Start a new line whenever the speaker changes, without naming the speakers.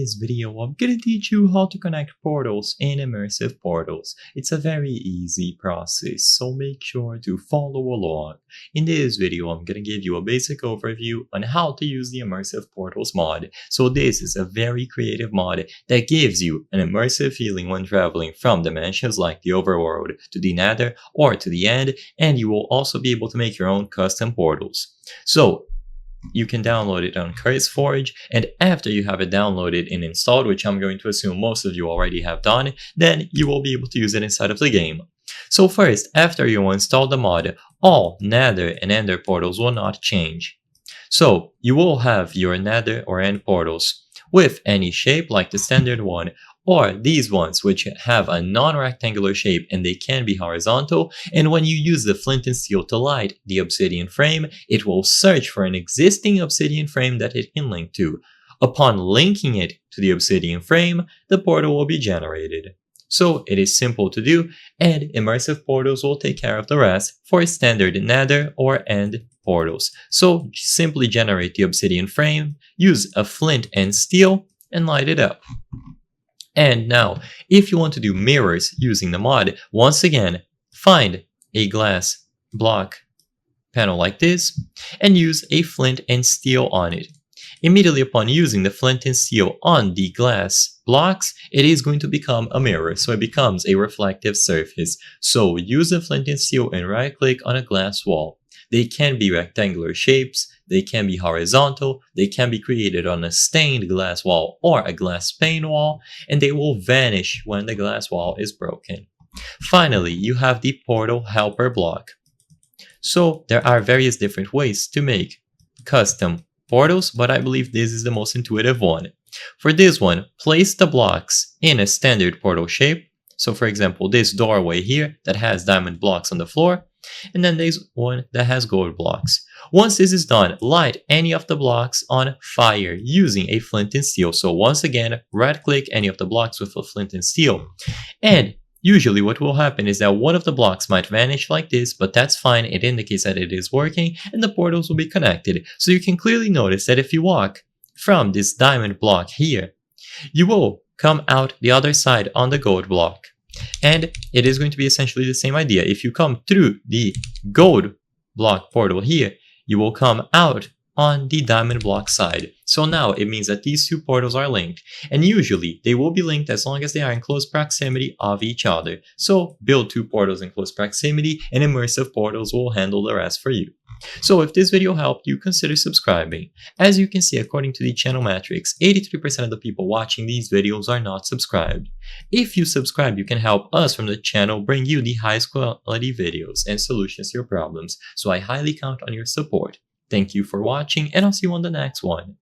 this video, I'm gonna teach you how to connect portals in Immersive Portals. It's a very easy process, so make sure to follow along. In this video, I'm gonna give you a basic overview on how to use the Immersive Portals mod. So this is a very creative mod that gives you an immersive feeling when traveling from dimensions like the overworld to the nether or to the end, and you will also be able to make your own custom portals. So you can download it on CurseForge, and after you have it downloaded and installed, which I'm going to assume most of you already have done, then you will be able to use it inside of the game. So first, after you install the mod, all nether and ender portals will not change. So you will have your nether or end portals with any shape like the standard one, or these ones which have a non-rectangular shape and they can be horizontal, and when you use the flint and steel to light the obsidian frame, it will search for an existing obsidian frame that it can link to. Upon linking it to the obsidian frame, the portal will be generated. So it is simple to do, and Immersive Portals will take care of the rest for standard nether or end portals. So simply generate the obsidian frame, use a flint and steel, and light it up. And now, if you want to do mirrors using the mod, once again, find a glass block panel like this and use a flint and steel on it. Immediately upon using the flint and steel on the glass blocks, it is going to become a mirror, so it becomes a reflective surface. So use the flint and steel and right click on a glass wall. They can be rectangular shapes, they can be horizontal, they can be created on a stained glass wall or a glass pane wall, and they will vanish when the glass wall is broken. Finally, you have the portal helper block. So there are various different ways to make custom portals, but I believe this is the most intuitive one. For this one, place the blocks in a standard portal shape. So for example, this doorway here that has diamond blocks on the floor, and then there's one that has gold blocks. Once this is done, light any of the blocks on fire using a flint and steel. So once again, right click any of the blocks with a flint and steel. And usually what will happen is that one of the blocks might vanish like this, but that's fine, it indicates that it is working and the portals will be connected. So you can clearly notice that if you walk from this diamond block here, you will come out the other side on the gold block. And it is going to be essentially the same idea. If you come through the gold block portal here, you will come out on the diamond block side. So now it means that these two portals are linked, and usually they will be linked as long as they are in close proximity of each other. So build two portals in close proximity and Immersive Portals will handle the rest for you. So if this video helped you, consider subscribing. As you can see, according to the channel metrics, 83% of the people watching these videos are not subscribed. If you subscribe, you can help us from the channel bring you the highest quality videos and solutions to your problems. So I highly count on your support. Thank you for watching, and I'll see you on the next one.